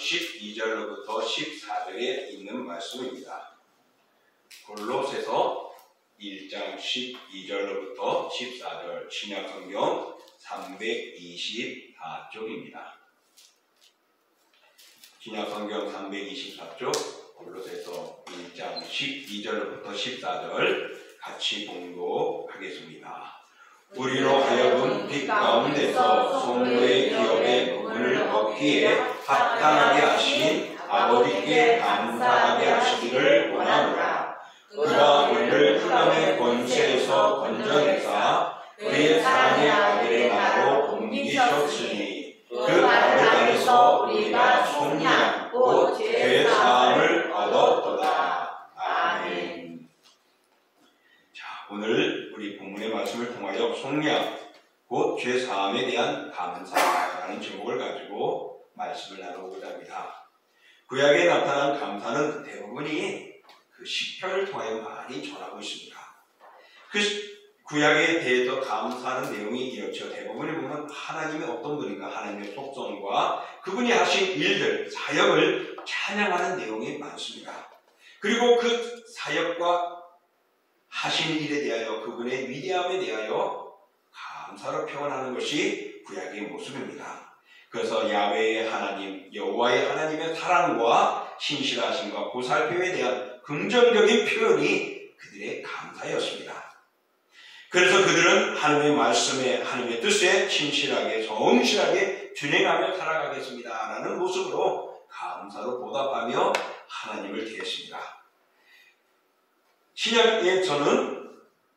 12절로부터 14절에 있는 말씀입니다. 골로새서 1장 12절로부터 14절, 신약성경 324쪽입니다. 신약성경 324쪽, 골로새서 1장 12절로부터 14절 같이 공독하겠습니다. 우리로 하여금 빛 가운데서 성도의 기업의 부분을 얻기에 합당하게 하신 아버지께 감사하게 하시기를 원하노라. 그가 우리를 흑암의 권세에서 건져내사 그의 사랑의 아들의 나라로 옮기셨으니 그 아들 안에서 우리가 속량 곧 죄 사함을 얻었도다. 아멘. 자, 오늘 우리 본문의 말씀을 통하여 속량 곧 죄 사함에 대한 감사라는 제목을 가지고 말씀을 나누고자 합니다. 구약에 나타난 감사는 대부분이 그 시편을 통하여 많이 전하고 있습니다. 그 구약에 대해서 감사하는 내용이 이렇죠. 대부분을 보면 하나님의 어떤 분인가, 하나님의 속성과 그분이 하신 일들, 사역을 찬양하는 내용이 많습니다. 그리고 그 사역과 하신 일에 대하여, 그분의 위대함에 대하여 감사로 표현하는 것이 구약의 모습입니다. 그래서 야훼의 하나님, 여호와의 하나님의 사랑과 신실하심과 보살핌에 대한 긍정적인 표현이 그들의 감사였습니다. 그래서 그들은 하나님의 말씀에, 하나님의 뜻에 신실하게, 성실하게 준행하며 살아가겠습니다 라는 모습으로 감사로 보답하며 하나님을 대했습니다. 신약에서는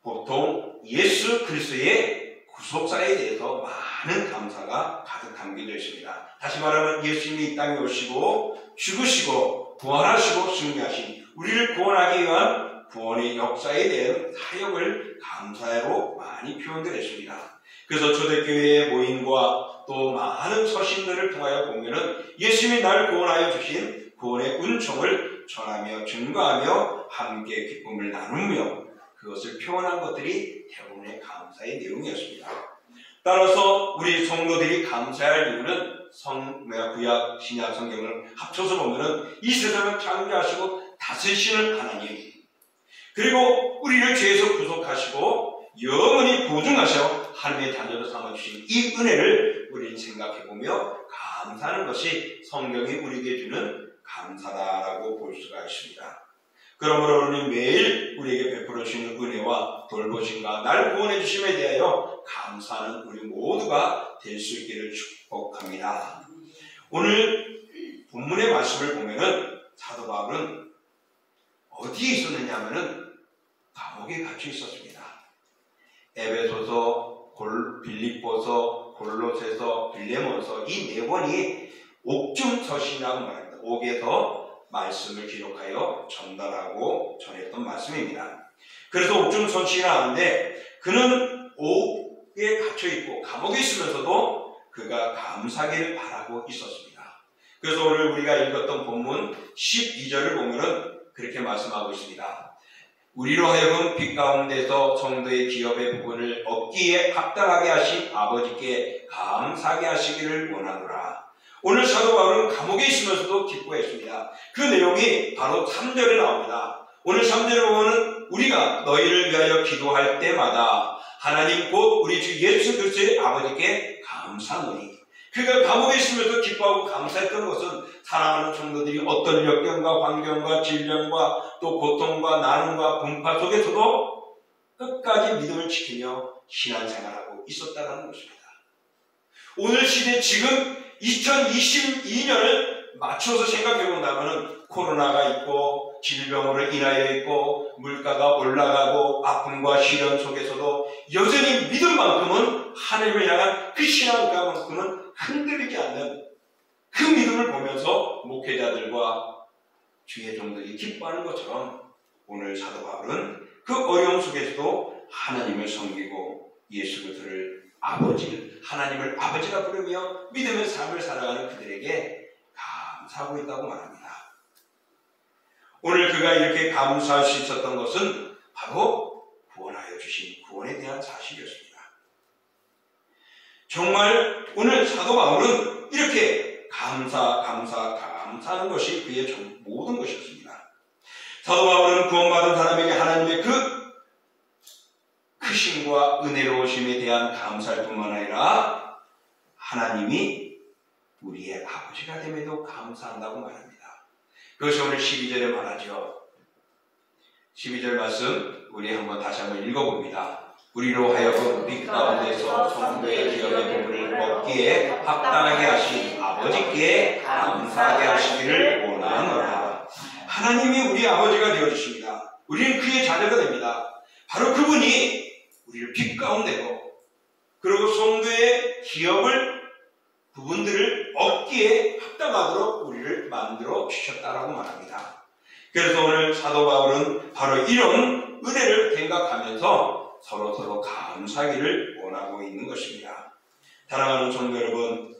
보통 예수 그리스도의 구속사에 대해서 많은 감사가 가득 담겨져 있습니다. 다시 말하면 예수님이 이 땅에 오시고 죽으시고 부활하시고 승리하신 우리를 구원하기 위한 구원의 역사에 대한 사역을 감사로 많이 표현되어 있습니다. 그래서 초대교회의 모임과 또 많은 서신들을 통하여 보면은 예수님이 나를 구원하여 주신 구원의 은총을 전하며 증거하며 함께 기쁨을 나누며 그것을 표현한 것들이 대부분의 감사의 내용이었습니다. 따라서 우리 성도들이 감사할 이유는 구약, 신약 성경을 합쳐서 보면은 이 세상을 창조하시고 다스리시는 하나님, 그리고 우리를 죄에서 구속하시고 영원히 보증하셔 하나님의 자녀로 삼아주신 이 은혜를 우리는 생각해보며 감사하는 것이 성경이 우리에게 주는 감사다라고 볼 수가 있습니다. 그러므로 우리는 매일 우리에게 베풀어 주시는 은혜와 돌보심과 날 구원해 주심에 대하여 감사하는 우리 모두가 될 수 있기를 축복합니다. 오늘 본문의 말씀을 보면은 사도 바울은 어디에 있었느냐 하면은 감옥에 갇혀 있었습니다. 에베소서, 빌립보서, 골로새서, 빌레몬서 이 네 권이 옥중서신이라고 말합니다. 옥에서 말씀을 기록하여 전달하고 전했던 말씀입니다. 그래서 옥중서신을 하는데 그는 옥에 갇혀 있고 감옥에 있으면서도 그가 감사하기를 바라고 있었습니다. 그래서 오늘 우리가 읽었던 본문 12절을 보면은 그렇게 말씀하고 있습니다. 우리로 하여금 빛 가운데서 성도의 기업의 부분을 얻기에 합당하게 하신 아버지께 감사하게 하시기를 원하노라. 오늘 사도 바울은 감옥에 있으면서도 기뻐했습니다. 그 내용이 바로 3절에 나옵니다. 오늘 3절에 보면 우리가 너희를 위하여 기도할 때마다 하나님 곧 우리 주 예수 그리스도의 아버지께 감사하노니. 그가 감옥에 있으면서 기뻐하고 감사했던 것은 사랑하는 성도들이 어떤 역경과 환경과 질병과 또 고통과 나눔과 분파 속에서도 끝까지 믿음을 지키며 신앙생활하고 있었다는 것입니다. 오늘 시대 지금 2022년을 맞춰서 생각해 본다면 코로나가 있고 질병으로 인하여 있고 물가가 올라가고 아픔과 시련 속에서도 여전히 믿음만큼은 하나님을 향한 그 신앙만큼은 흔들리지 않는 그 믿음을 보면서 목회자들과 주의 종들이 기뻐하는 것처럼 오늘 사도 바울은 그 어려움 속에서도 하나님을 섬기고 예수 그리스도를 하나님을 아버지라 부르며 믿음의 삶을 살아가는 그들에게 감사하고 있다고 말합니다. 오늘 그가 이렇게 감사할 수 있었던 것은 바로 구원하여 주신 구원에 대한 사실이었습니다. 정말 오늘 사도 바울은 이렇게 감사하는 것이 그의 모든 것이었습니다. 사도 바울은 구원받은 사람에게 하나님의 그 크심과 은혜로우심에 대한 감사할 뿐만 아니라 하나님이 우리의 아버지가 됨에도 감사한다고 말합니다. 그것이 오늘 12절에 말하죠. 12절 말씀 우리 다시 한번 읽어봅니다. 우리로 하여금 빛 가운데서 성도의 기업의 부분을 얻기에 합당하게 하신 아버지께 감사하게 하시기를 원하노라. 하나님이 우리 아버지가 되어주십니다. 우리는 그의 자녀가 됩니다. 바로 그분이 우리를 빛 가운데로 그리고 성도의 기업을 부분들을 얻기에 합당하도록 우리를 만들어 주셨다라고 말합니다. 그래서 오늘 사도 바울은 바로 이런 은혜를 생각하면서 서로 감사하기를 원하고 있는 것입니다. 사랑하는 성도 여러분,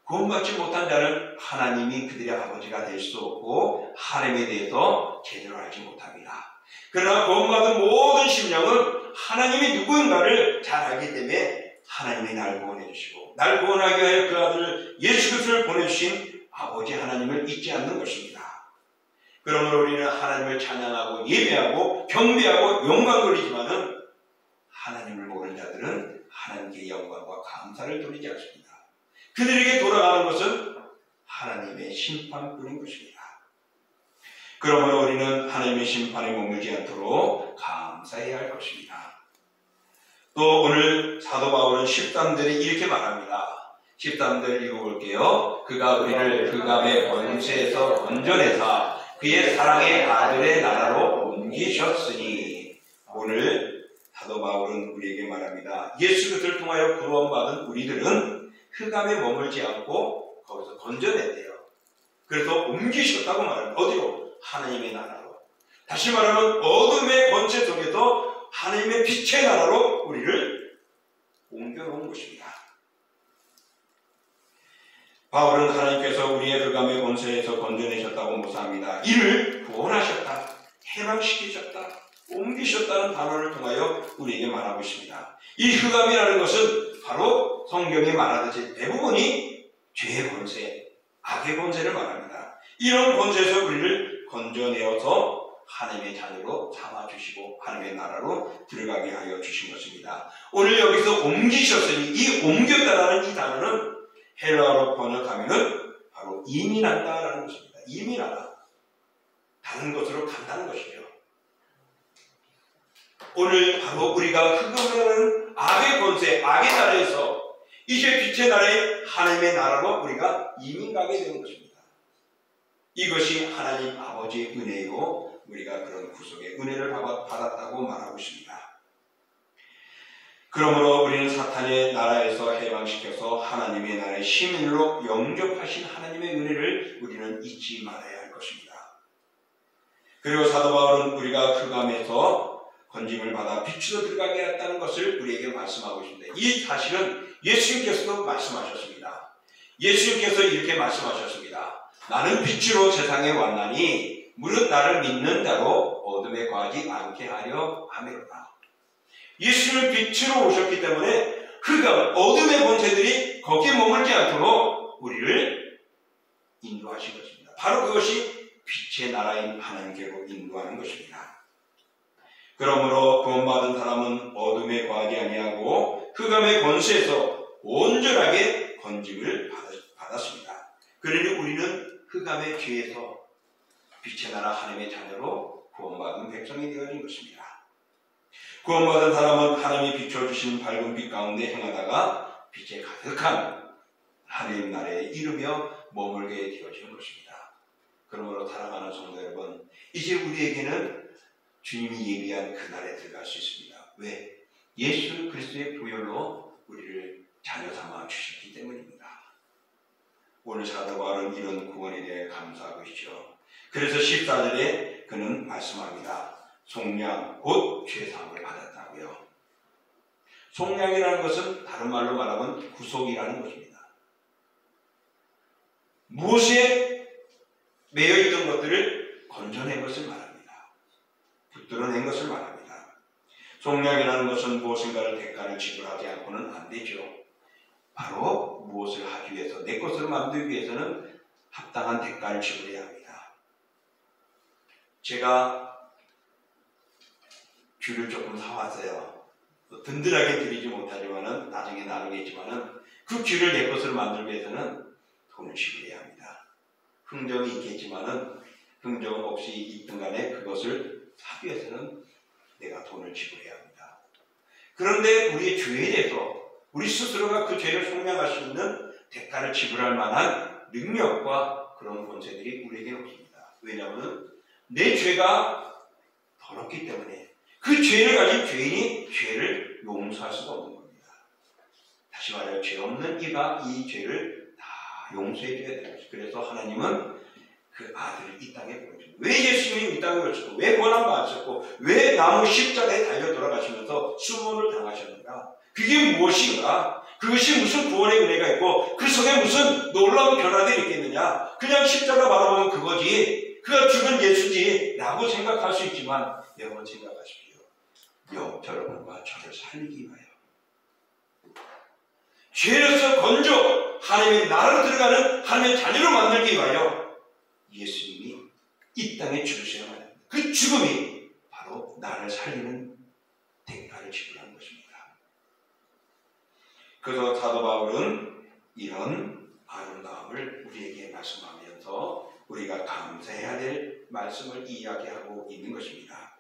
구원받지 못한 자는 하나님이 그들의 아버지가 될 수 없고 하나님에 대해서 제대로 알지 못합니다. 그러나 구원받은 모든 심령은 하나님이 누구인가를 잘 알기 때문에 하나님이 날 구원해 주시고 날 구원하게 하여 그 아들 예수 그리스도를 보내주신 아버지 하나님을 잊지 않는 것입니다. 그러므로 우리는 하나님을 찬양하고 예배하고 경배하고 영광 돌리지만은 하나님을 모르는 자들은 하나님께 영광과 감사를 돌리지 않습니다. 그들에게 돌아가는 것은 하나님의 심판뿐인 것입니다. 그러므로 우리는 하나님의 심판에 머물지 않도록 감사해야 할 것입니다. 또 오늘 사도 바울은 13절에 이렇게 말합니다. 13절 읽어볼게요. 그가 우리를 흑암의 권세에서 건져내사 그의 사랑의 아들의 나라로 옮기셨으니. 오늘 사도 바울은 우리에게 말합니다. 예수 그리스도를 통하여 구원받은 우리들은 흑암에 머물지 않고 거기서 건져냈대요. 그래서 옮기셨다고 말합니다. 어디로? 하나님의 나라로. 다시 말하면 어둠의 권세 속에서 하나님의 빛의 나라로 우리를 옮겨놓은 것입니다. 바울은 하나님께서 우리의 흑암의 권세에서 건져내셨다고 묘사합니다. 이를 구원하셨다, 해방시키셨다, 옮기셨다는 단어를 통하여 우리에게 말하고 있습니다. 이 흑암이라는 것은 바로 성경이 말하듯이 대부분이 죄의 권세, 악의 권세를 말합니다. 이런 권세에서 우리를 건져내어서 하나님의 자녀로 삼아주시고 하나님의 나라로 들어가게 하여 주신 것입니다. 오늘 여기서 옮기셨으니 이 옮겼다라는 이 단어는 헬라어로 번역하면은 바로 이민한다라는 것입니다. 이민하다. 다른 곳으로 간다는 것이죠. 오늘 바로 우리가 흑암이라는 악의 권세, 악의 나라에서 이제 빛의 나라에 하나님의 나라로 우리가 이민 가게 되는 것입니다. 이것이 하나님 아버지의 은혜요, 우리가 그런 구속의 은혜를 받았다고 말하고 있습니다. 그러므로 우리는 사탄의 나라에서 해방시켜서 하나님의 나라의 시민으로 영접하신 하나님의 은혜를 우리는 잊지 말아야 할 것입니다. 그리고 사도 바울은 우리가 흑암에서 건짐을 받아 빛으로 들어가게 했다는 것을 우리에게 말씀하고 있습니다. 이 사실은 예수님께서도 말씀하셨습니다. 예수님께서 이렇게 말씀하셨습니다. 나는 빛으로 세상에 왔나니 무릇 나를 믿는 자로 어둠에 거하지 않게 하려 함이로다. 예수님은 빛으로 오셨기 때문에 흑암, 어둠의 권세들이 거기에 머물지 않도록 우리를 인도하신 것입니다. 바로 그것이 빛의 나라인 하나님께로 인도하는 것입니다. 그러므로 구원받은 사람은 어둠에 거하지 아니하고 흑암의 권세에서 온전하게 건짐을 받았습니다. 그러니 우리는 흑암의 죄에서 빛의 나라 하나님의 자녀로 구원받은 백성이 되어진 것입니다. 구원받은 사람은 하나님이 비춰주신 밝은 빛 가운데 행하다가 빛에 가득한 하나님 나라에 이르며 머물게 되어지는 것입니다. 그러므로 사랑하는 성도 여러분, 이제 우리에게는 주님이 예비한 그날에 들어갈 수 있습니다. 왜? 예수 그리스도의 보혈로 우리를 자녀 삼아 주셨기 때문입니다. 오늘 사도 바울은 이런 구원에 대해 감사하고 있죠. 그래서 14절에 그는 말씀합니다. 속량 곧 죄사함을 받았다고요. 속량이라는 것은 다른 말로 말하면 구속이라는 것입니다. 무엇에 매여있던 것들을 건져낸 것을 말합니다. 붙들어낸 것을 말합니다. 속량이라는 것은 무엇인가를 대가를 지불하지 않고는 안 되죠. 바로 무엇을 하기 위해서, 내 것으로 만들기 위해서는 합당한 대가를 지불해야 합니다. 제가 귤을 조금 사왔어요. 든든하게 드리지 못하지만은 나중에 나누겠지만은 그 귤을 내 것으로 만들기 위해서는 돈을 지불해야 합니다. 흥정이 있겠지만은 흥정 없이 있든 간에 그것을 사기 위해서는 내가 돈을 지불해야 합니다. 그런데 우리의 죄에 대해서 우리 스스로가 그 죄를 속량할 수 있는 대가를 지불할 만한 능력과 그런 권세들이 우리에게 없습니다. 왜냐하면 내 죄가 더럽기 때문에 그 죄를 가진 죄인이 죄를 용서할 수가 없는 겁니다. 다시 말하여 죄 없는 이가 이 죄를 다 용서해 줘야 되는 것입니다. 그래서 하나님은 그 아들을 이 땅에 보내셨고, 왜 예수님이 이 땅에 오셨고, 왜 고난받으셨고, 왜 나무 십자가에 달려 돌아가시면서 수모를 당하셨는가? 그게 무엇인가? 그것이 무슨 구원의 은혜가 있고 그 속에 무슨 놀라운 변화들이 있겠느냐? 그냥 십자가 바라보면 그거지, 그가 죽은 예수지 라고 생각할 수 있지만, 여러분 생각하십시오. 여러분과 저를 살리기 위하여, 죄로서 건져 하나님의 나라로 들어가는 하나님의 자녀로 만들기 위하여 예수님이 이 땅에 죽으셔야만 합니다. 그 죽음이 바로 나를 살리는 대가를 지불한 것입니다. 그래서 사도 바울은 이런 아름다움을 우리에게 말씀하면서 우리가 감사해야 될 말씀을 이야기하고 있는 것입니다.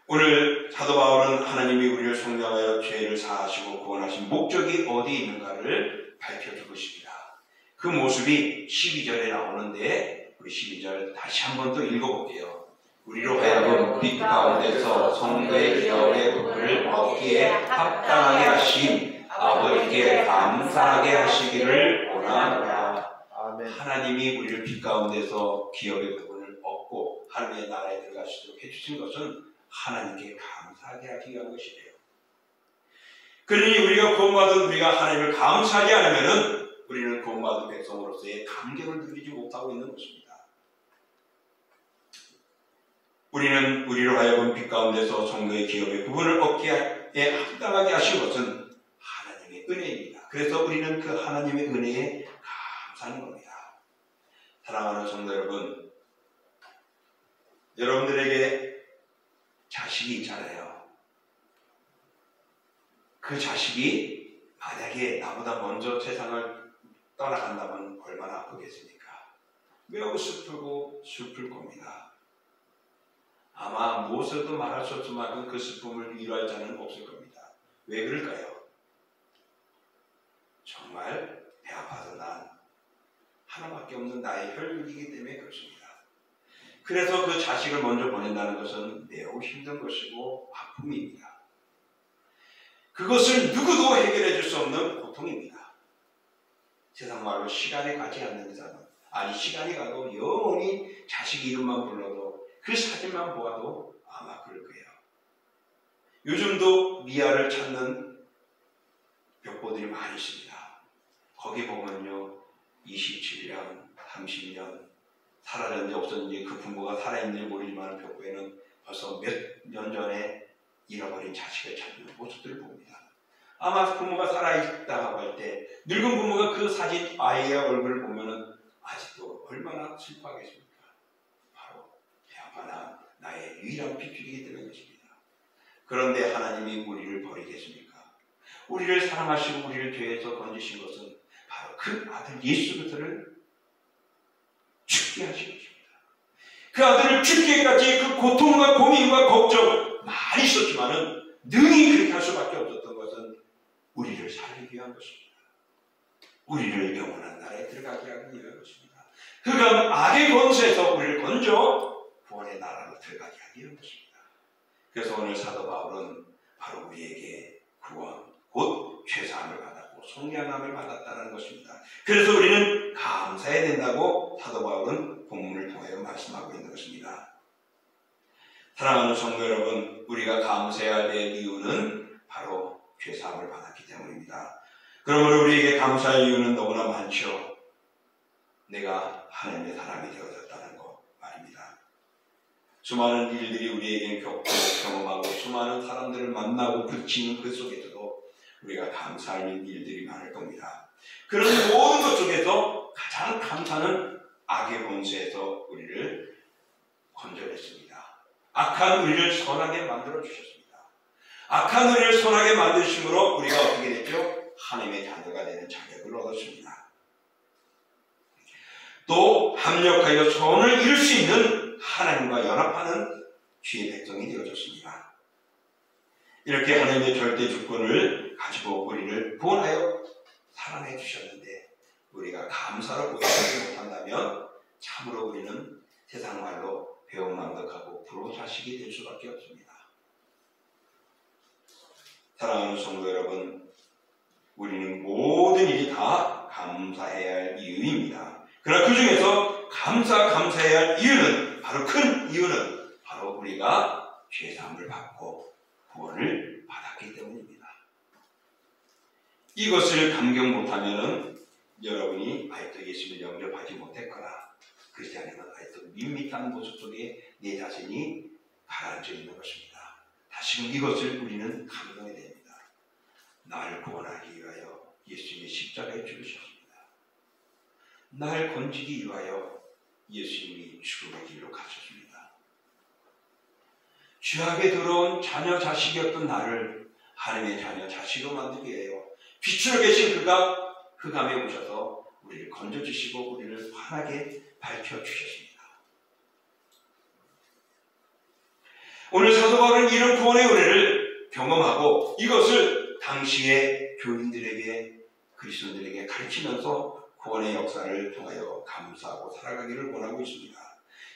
오늘 사도 바울은 하나님이 우리를 속량하여 죄를 사하시고 구원하신 목적이 어디 있는가를 밝혀주고 있습니다. 그 모습이 12절에 나오는데 우리 12절 다시 한번 또 읽어볼게요. 우리로 하여금 빛 가운데서 성도의 기업의 부분을 얻기에 합당하게 하신 아버지께 감사하게 하시기를 원하노라. 아멘. 하나님이 우리를 빛 가운데서 기업의 부분을 얻고 하나님의 나라에 들어갈 수 있도록 해주신 것은 하나님께 감사하게 하기 위한 것이래요. 그러니 우리가 구원받은 우리가 하나님을 감사하지 않으면은 우리는 구원받은 백성으로서의 감격을 누리지 못하고 있는 것입니다. 우리는 우리로 하여금 빛 가운데서 성도의 기업의 부분을 얻기에 합당하게 하신 것은 하나님의 은혜입니다. 그래서 우리는 그 하나님의 은혜에 감사하는 겁니다. 사랑하는 성도 여러분, 여러분들에게 자식이 있잖아요. 그 자식이 만약에 나보다 먼저 세상을 떠나간다면 얼마나 아프겠습니까? 매우 슬플 겁니다. 아마 무엇으로도 말할 수 없을 만큼 그 슬픔을 위로할 자는 없을 겁니다. 왜 그럴까요? 정말 배 아파서 난 하나밖에 없는 나의 혈육이기 때문에 그렇습니다. 그래서 그 자식을 먼저 보낸다는 것은 매우 힘든 것이고 아픔입니다. 그것을 누구도 해결해 줄 수 없는 고통입니다. 세상 말로 시간이 가지 않는 이상은, 아니 시간이 가도 영원히 자식 이름만 불러도 그 사진만 보아도 아마 그럴 거예요. 요즘도 미아를 찾는 벽보들이 많이 있습니다. 거기 보면요, 27년, 30년 사라졌는지 없었는지, 그 부모가 살아있는지 모르지만 벽보에는 벌써 몇 년 전에 잃어버린 자식을 찾는 모습들을 봅니다. 아마 부모가 살아있다고 할 때 늙은 부모가 그 사진 아이의 얼굴을 보면은 아직도 얼마나 슬퍼하겠습니까? 바로 배 아파 나의 유일한 핏줄이기 때문에 것입니다. 그런데 하나님이 우리를 버리겠습니까? 우리를 사랑하시고 우리를 죄에서 건지신 것은 바로 그 아들 예수 그리스도를 죽게 하신 것입니다. 그 아들을 죽게까지 그 고통과 고민과 걱정 많이 있었지만은 능히 그렇게 할 수밖에 없었던 것은 우리를 살리기 위한 것입니다. 우리를 영원한 나라에 들어가게 하기 위한 것입니다. 그가 악의 권세에서 우리를 건져 구원의 나라로 들어가게 하기 위한 것입니다. 그래서 오늘 사도 바울은 바로 우리에게 구원, 곧 죄사함을 받았고 속량함을 받았다는 것입니다. 그래서 우리는 감사해야 된다고 사도 바울은 본문을 통해 말씀하고 있는 것입니다. 사랑하는 성도 여러분, 우리가 감사해야 될 이유는 바로 죄사함을 받았기 때문입니다. 그러므로 우리에게 감사할 이유는 너무나 많죠. 내가 하나님의 사람이 되어졌다는 것 말입니다. 수많은 일들이 우리에게 겪고 경험하고 수많은 사람들을 만나고 부딪히는 그 속에서도 우리가 감사할 일들이 많을 겁니다. 그런 모든 것 중에서 가장 감사는 악의 권세에서 우리를 건져냈습니다. 악한 우리를 선하게 만들어 주셨습니다. 악한 우리를 선하게 만드심으로 우리가 어떻게 됐죠? 하나님의 자녀가 되는 자격을 얻었습니다. 또 합력하여 선을 이룰 수 있는 하나님과 연합하는 주의 백성이 되어졌습니다. 이렇게 하나님의 절대 주권을 가지고 우리를 구원하여 사랑해 주셨는데 우리가 감사로 보여주지 못한다면 참으로 우리는 세상 말로 배은망덕하고 불효자식이 될 수밖에 없습니다. 사랑하는 성도 여러분, 우리는 모든 일이 다 감사해야 할 이유입니다. 그러나 그 중에서 감사해야 할 이유는 큰 이유는 바로 우리가 죄사함을 받고 구원을 받았기 때문입니다. 이것을 감격 못하면 여러분이 아직도 예수를 영접하지 못했거나 그렇지 않으면 아직도 밋밋한 모습 속에 내 자신이 가라앉아 있는 것입니다. 다시금 이것을 우리는 감동해야 됩니다. 나를 구원하기 위하여 예수님이 십자가에 죽으셨습니다. 날 건지기 위하여 예수님이 죽음의 길로 가셨습니다. 죄악에 들어온 자녀 자식이었던 나를 하나님의 자녀 자식으로 만들기 위하여 빛으로 계신 그가 흑암에 오셔서 우리를 건져주시고 우리를 환하게 밝혀주셨습니다. 오늘 사도 바울은 이런 구원의 은혜를 경험하고 이것을 당시의 교인들에게 그리스도인들에게 가르치면서 구원의 역사를 통하여 감사하고 살아가기를 원하고 있습니다.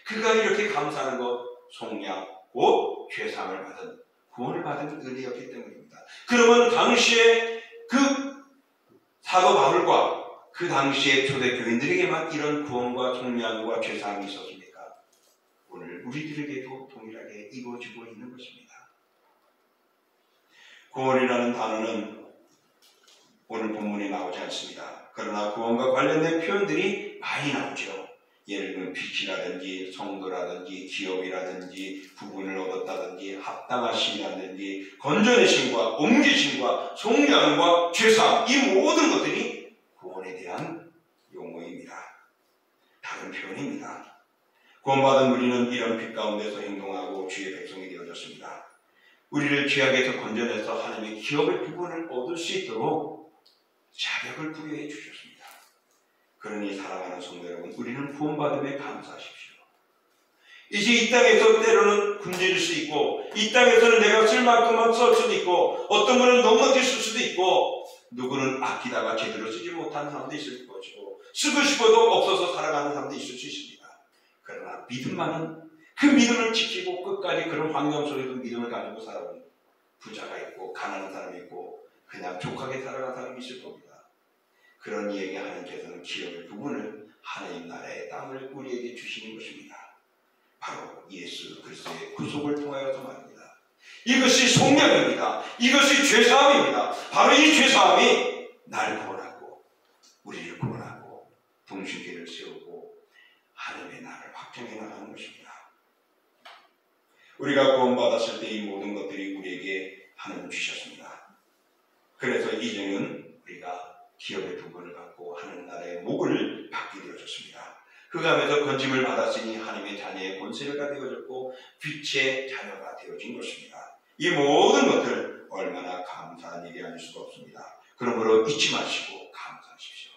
그가 이렇게 감사하는 것 속량 곧 죄사함을 받은 구원을 받은 은혜였기 때문입니다. 그러면 당시에 그 사도 바울과 그 당시의 초대 교인들에게만 이런 구원과 속량과 죄사함이 있었습니까? 오늘 우리들에게도 동일하게 이루어지고 있는 것입니다. 구원이라는 단어는 오늘 본문에 나오지 않습니다. 그러나 구원과 관련된 표현들이 많이 나오죠. 예를 들면 빛이라든지 성도라든지 기업이라든지 부분을 얻었다든지 합당하심이라든지 건져내심과 옮기심과 속량과 죄사함 이 모든 것들이 구원에 대한 용어입니다. 다른 표현입니다. 구원받은 우리는 이런 빛 가운데서 행동하고 주의 백성이 되어졌습니다. 우리를 죄악에서 건져내서 하나님의 기업의 부분을 얻을 수 있도록 자격을 부여해 주셨습니다. 그러니 사랑하는 성도 여러분, 우리는 구원받음에 감사하십시오. 이제 이 땅에서 때로는 굶주릴 수 있고 이 땅에서는 내가 쓸 만큼만 쓸 수도 있고 어떤 분은 넉넉히 쓸 수도 있고 누구는 아끼다가 제대로 쓰지 못하는 사람도 있을 것이고 쓰고 싶어도 없어서 살아가는 사람도 있을 수 있습니다. 그러나 믿음만은 그 믿음을 지키고 끝까지 그런 환경 속에서 믿음을 가지고 살아온 부자가 있고 가난한 사람이 있고 그냥 족하게 살아가는 사람이 있을 겁니다. 그런 이에게 하나님께서는 기업의 부분을 하나님 나라의 땅을 우리에게 주시는 것입니다. 바로 예수 그리스도의 구속을 통하여서 말입니다. 이것이 속량입니다. 이것이 죄사함입니다. 바로 이 죄사함이 날 구원하고 우리를 구원하고 동심계를 세우고 하나님의 나라를 확장해 나가는 것입니다. 우리가 구원받았을 때 이 모든 것들이 우리에게 하나님 주셨습니다. 그래서 이제는 우리가 기업의 부분을 갖고 하는 나라의 목을 받게 되어졌습니다. 그 가운데서 건짐을 받았으니 하나님의 자녀의 본세가 되어졌고 빛의 자녀가 되어진 것입니다. 이 모든 것들 얼마나 감사한 일이 아닐 수가 없습니다. 그러므로 잊지 마시고 감사하십시오.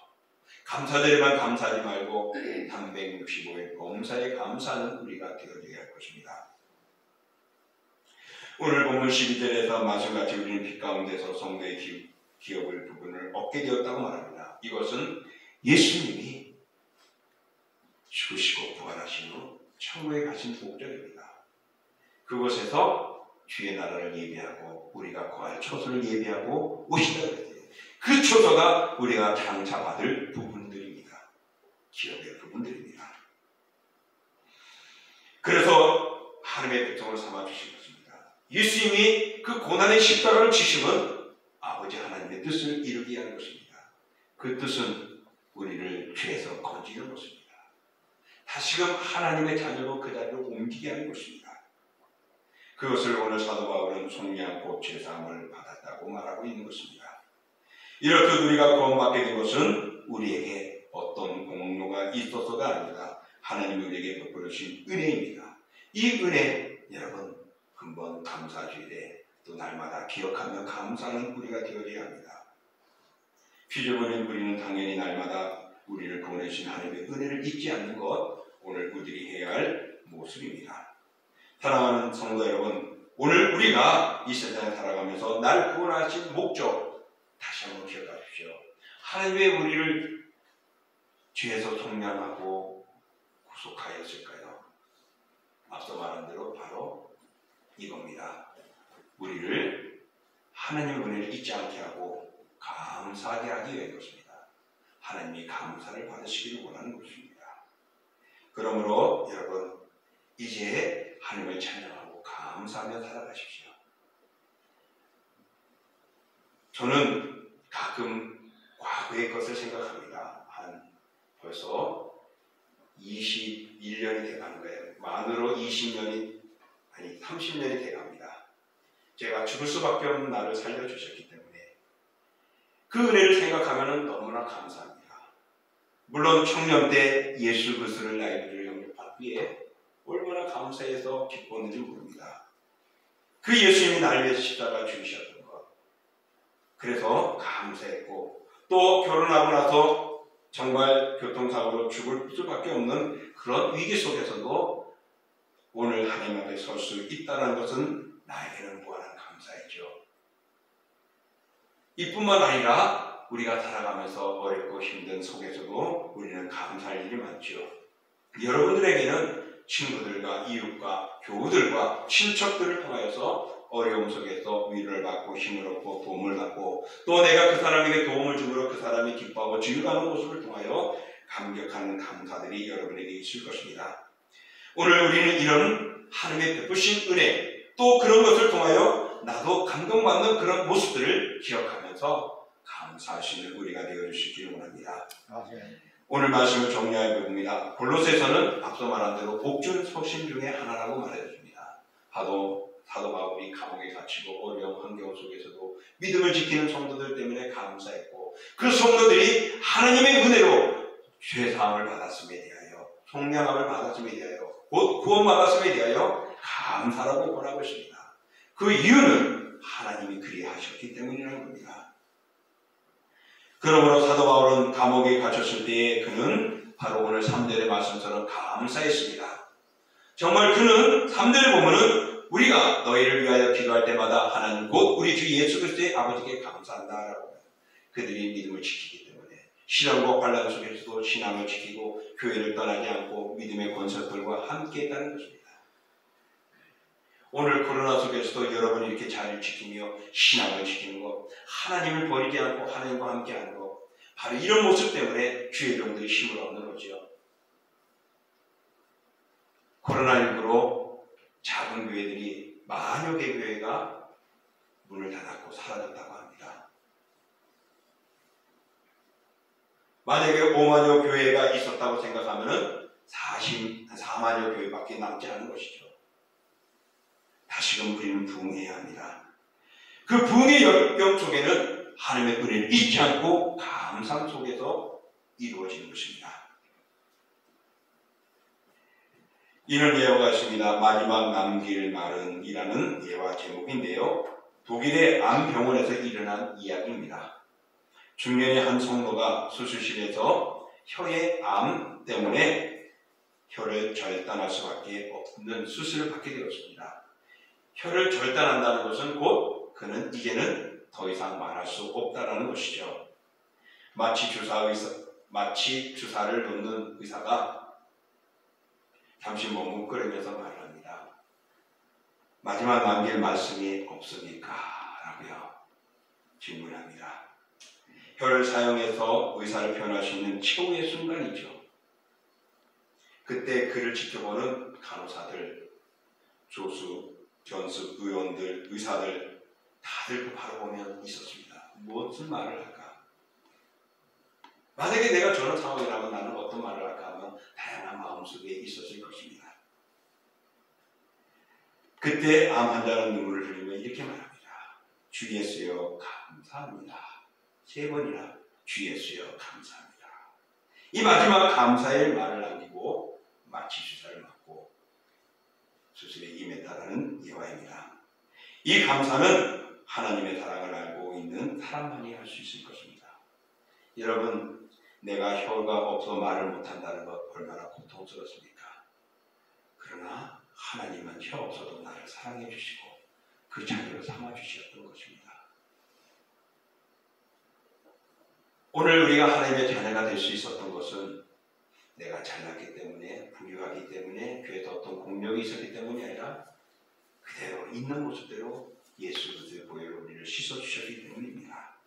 감사드리만 감사하지 말고 365일 범사에 감사하는 우리가 되어져야 할 것입니다. 오늘 본문 12절에서 마술같이 우리는 빛 가운데서 성도의 기업을 부분을 얻게 되었다고 말합니다. 이것은 예수님이 죽으시고 부활하신 후 천국에 가신 목적입니다. 그곳에서 주의 나라를 예비하고 우리가 거할 초소를 예비하고 오신다고 했어요. 그 초소가 우리가 장차받을 부분들입니다. 기업의 부분들입니다. 그래서 하나님의 백성을 삼아주신 것입니다. 예수님이 그 고난의 십자가를 지심은 아버지 하나님의 뜻을 이루게 하는 것입니다. 그 뜻은 우리를 죄에서 건지는 것입니다. 다시금 하나님의 자녀로 그 자리로 옮기게 하는 것입니다. 그것을 오늘 사도 바울은 속량 곧 죄사함을 받았다고 말하고 있는 것입니다. 이렇듯 우리가 구원받게 된 것은 우리에게 어떤 공로가 있어서가 아닙니다. 하나님이 우리에게 베풀어 주신 은혜입니다. 이 은혜 여러분 한번 감사주일에 또 날마다 기억하며 감사하는 우리가 되어야 합니다. 피조물인 우리는 당연히 날마다 우리를 구원해 주신 하나님의 은혜를 잊지 않는 것 오늘 우리들이 해야 할 모습입니다. 사랑하는 성도 여러분, 오늘 우리가 이 세상에 살아가면서 날 구원하신 목적 다시 한번 기억하십시오. 하나님의 우리를 죄에서 속량하고 구속하였을까요? 앞서 말한 대로 바로 이겁니다. 우리를 하나님의 은혜를 잊지 않게 하고 감사하게 하기 위한 것입니다. 하나님이 감사를 받으시기를 원하는 것입니다. 그러므로 여러분 이제 하나님을 찬양하고 감사하며 살아가십시오. 저는 가끔 과거의 것을 생각합니다. 벌써 21년이 돼가는 거예요. 만으로 20년이 아니 30년이 돼갑니다. 제가 죽을 수밖에 없는 나를 살려주셨기 때문에 그 은혜를 생각하면 너무나 감사합니다. 물론 청년 때 예수 그리스도를 나의 죄를 영접한 후에 얼마나 감사해서 기뻤는지 모릅니다. 그 예수님이 나를 위해서 십자가 죽으셨던 것, 그래서 감사했고, 또 결혼하고 나서 정말 교통사고로 죽을 수밖에 없는 그런 위기 속에서도 오늘 하나님 앞에 설 수 있다는 것은 나에게는 무한한 감사이죠. 이뿐만 아니라 우리가 살아가면서 어렵고 힘든 속에서도 우리는 감사할 일이 많죠. 여러분들에게는 친구들과 이웃과 교우들과 친척들을 통하여서 어려움 속에서 위로를 받고 힘을 얻고 도움을 받고 또 내가 그 사람에게 도움을 줌으로 그 사람이 기뻐하고 즐거워하는 모습을 통하여 감격하는 감사들이 여러분에게 있을 것입니다. 오늘 우리는 이런 하나님의 베푸신 은혜 또 그런 것을 통하여 나도 감동받는 그런 모습들을 기억하면서 감사하시는 우리가 되어주시기를 원합니다. 오늘 말씀을 정리해 봅니다. 골로새서는 앞서 말한 대로 복준 서신 중에 하나라고 말해줍니다. 사도 바울이 감옥에 갇히고 어려운 환경 속에서도 믿음을 지키는 성도들 때문에 감사했고 그 성도들이 하나님의 은혜로 죄사함을 받았음에 대하여 속량함을 받았음에 대하여 곧 구원받았음에 대하여 감사라고 권하고 있습니다. 그 이유는 하나님이 그리하셨기 때문이라는 겁니다. 그러므로 사도 바울은 감옥에 갇혔을 때에 그는 바로 오늘 3절의 말씀처럼 감사했습니다. 정말 그는 3절에 보면은 우리가 너희를 위하여 기도할 때마다 하나님 곧 우리 주 예수 그리스도의 아버지께 감사한다라고 해요. 그들이 믿음을 지키기 때문에 시련과 환난 속에서도 신앙을 지키고 교회를 떠나지 않고 믿음의 권속들과 함께 했다는 것입니다. 오늘 코로나 속에서도 여러분이 이렇게 잘 지키며 신앙을 지키는 것, 하나님을 버리지 않고 하나님과 함께하는 것, 바로 이런 모습 때문에 주의 종들이 힘을 얻는 거죠. 코로나19로 작은 교회들이 만여 개 교회가 문을 닫았고 사라졌다고 합니다. 만약에 5만여 교회가 있었다고 생각하면 4만여 교회밖에 남지 않은 것이죠. 다시금 우리는 부흥해야 합니다. 그 부흥의 역경 속에는 하나님의 은혜를 잊지 않고 감상 속에서 이루어지는 것입니다. 이런 예화가 있습니다. 마지막 남길 말은 이라는 예화 제목인데요. 독일의 암병원에서 일어난 이야기입니다. 중년의 한 성도가 수술실에서 혀의 암 때문에 혀를 절단할 수밖에 없는 수술을 받게 되었습니다. 혀를 절단한다는 것은 곧 그는 이제는 더 이상 말할 수 없다라는 것이죠. 마치 주사를 놓는 의사가 잠시 머뭇거리면서 말을 합니다. 마지막 남길 말씀이 없습니까? 라고요. 질문합니다. 혀를 사용해서 의사를 표현할 수 있는 최후의 순간이죠. 그때 그를 지켜보는 간호사들, 조수, 전수, 의원들, 의사들 다들 그 바라보며 있었습니다. 무슨 말을 할까? 만약에 내가 저런 상황이라면 나는 어떤 말을 할까 하면 다양한 마음속에 있었을 것입니다. 그때 암 환자는 눈물을 흘리며 이렇게 말합니다. 주 예수여 감사합니다. 3번이나 주 예수여 감사합니다. 이 마지막 감사의 말을 남기고 마치 주사를 맞고 수술에 임했다라는 예화입니다. 이 감사는 하나님의 사랑을 알고 있는 사람만이 할 수 있을 것입니다. 여러분, 내가 혀가 없어 말을 못한다는 것 얼마나 고통스럽습니까? 그러나 하나님은 혀 없어도 나를 사랑해 주시고 그 자녀로 삼아 주셨던 것입니다. 오늘 우리가 하나님의 자녀가 될 수 있었던 것은 내가 잘났기 때문에, 부유하기 때문에, 교회에서 어떤 공력이 있었기 때문이 아니라 그대로 있는 모습대로 예수 그리스도의 보혈로 우리를 씻어주셨기 때문입니다.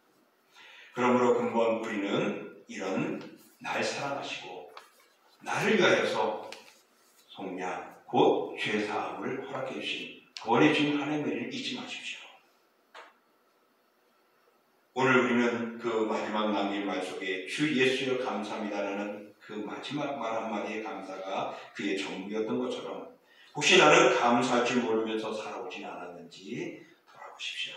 그러므로 근본 우리는 이런 날 사랑하시고 나를 위하여서 속량 곧 죄사함을 허락해 주신 구원해 주신 하나님의 일을 잊지 마십시오. 오늘 우리는 그 마지막 남긴 말 속에 주 예수여 감사합니다라는 그 마지막 말 한마디의 감사가 그의 전부였던 것처럼 혹시 나는 감사할 줄 모르면서 살아오진 않았는지 돌아보십시오.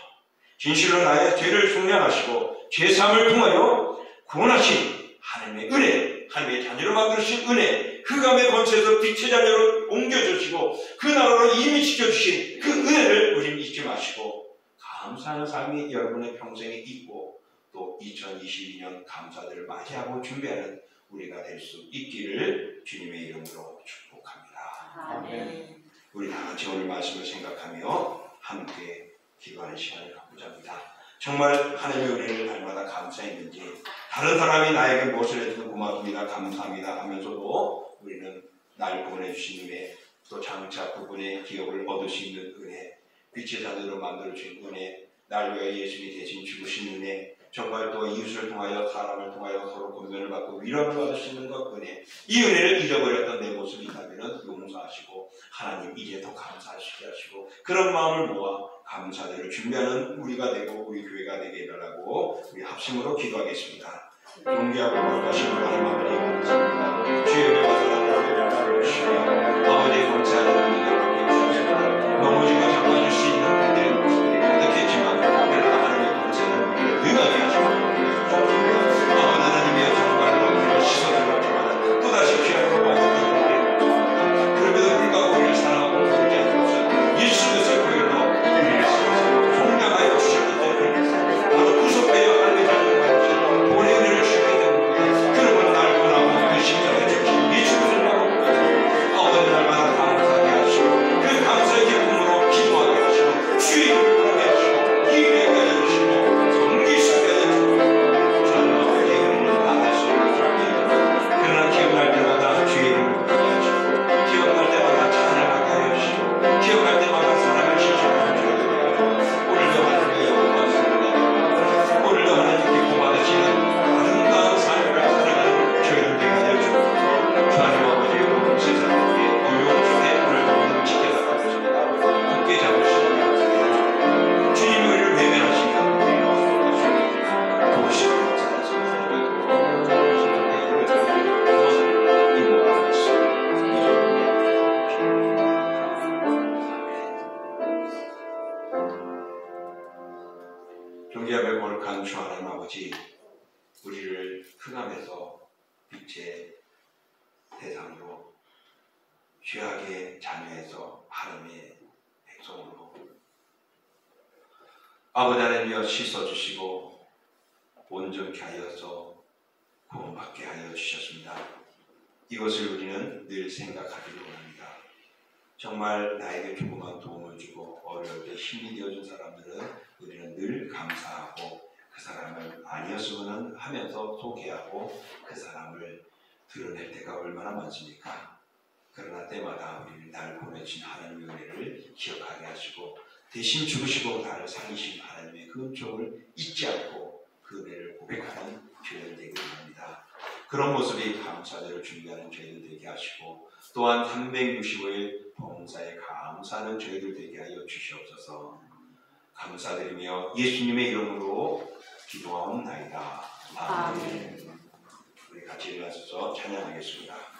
진실로 나의 죄를 속량하시고 죄사함을 통하여 구원하신 하나님의 은혜, 하나님의 자녀로 만드신 은혜, 흑암의 권세에서 빛의 자녀로 옮겨주시고 그 나라로 이민시켜주신 그 은혜를 우리는 잊지 마시고 감사하는 삶이 여러분의 평생에 있고 또 2022년 감사들을 맞이하고 준비하는 우리가 될 수 있기를 주님의 이름으로 축복합니다. 아멘. 우리 다 같이 오늘 말씀을 생각하며 함께 기도하는 시간을 갖고자 합니다. 정말 하나님의 은혜를 날마다 감사했는지 다른 사람이 나에게 무엇을 해주면 고맙습니다, 감사합니다 하면서도 우리는 날 보내주신 은혜, 또 장차 그분의 기업을 얻을 수 있는 은혜, 빛의 자녀로 만들어주신 은혜, 날 위하여 예수님이 대신 죽으신 은혜, 정말 또 이웃을 통하여 사람을 통하여 서로 권면을 받고 위로를 받을 수 있는 것 은혜, 이 은혜를 잊어버렸던 내 모습이 있다면 용서하시고 하나님 이제 더 감사하시게 하시고 그런 마음을 모아 감사대로 준비하는 우리가 되고 우리 교회가 되게 해달라고 우리 합심으로 기도하겠습니다. 존귀하고 거룩하신 하나님 아버지 감사합니다. 주의 은혜와 사랑으로 나를 주시며 아버지의 권세하는 은혜를 받게 주시옵소서. 넘어지고 잡아줄 수 있는 그들의 모습들이 가득했지만 그러나 하나님의 권세는 능하게 하시고 아버지 하나님의 정말로 우리를 씻어주었지만 또다시 귀한 거룩한 그럼에도 불구하고 우리를 사랑하고 부르지 않고서 예수 그리스도의 보혈로 우리를 씻어서 성량하여 주셨기 때문에 바로 구속되어 하나님의 자녀를 받으시고 본의 은혜를 주셨기 때문에 그러므로 날 원하고 그 십자가에 죽으신 예수 그리스도라고 아버지 날마다 감사하게 하시고 그 감사의 기쁨으로 기도하게 하시고 주의 이름을 부르게 하시고 예배하게 해주시고 섬기시게 해주시고 저는 아버지의 은혜를 받을 수 없는 사람입니다. 그러나 기억날 때마다 주의 이름을 부르게 하시고 기억날 때마다 찬양하게 하여 주시고 기억날 때마다 사랑을 실천하는 주의 오늘도 하나님의 영광스럽습니다. 오늘도 하나님께 구받으시는 아름다운 삶을 살아가는 저희를 되게 하여 주시고 하나님 아버지의 온 세상에 고용주의 오늘 지켜나가고 있습니다. 굳게 잡으시고 주님의 우리를 외면하시면 우리는 어디로 도우시고 존귀하며 거룩한 주 하나님 아버지, 우리를 흑암에서 빛의 대상으로 죄악의 자녀에서 하나님의 백성으로 아버지 하나님이여 씻어주시고 온전케 하여서 구원받게 하여 주셨습니다. 이것을 우리는 늘 생각하기를 원합니다. 정말 나에게 조그만 도움을 주고 어려울 때 힘이 되어준 사람들은 우리는 늘 감사하고 그 사람을 아니었으면 하면서 소개하고 그 사람을 드러낼 때가 얼마나 많습니까? 그러나 때마다 우리는 날 보내신 하나님의 은혜를 기억하게 하시고 대신 죽으시고 나를 살리신 하나님의 그 은총을 잊지 않고 그 은혜를 고백하는 교회를 되게 합니다. 그런 모습이 감사제를 준비하는 저희들 되게 하시고 또한 365일 봉사에 감사하는 저희들 되게 하여 주시옵소서. 감사드리며 예수님의 이름으로 기도하옵나이다. 아멘. 우리 같이 일어나서 찬양하겠습니다.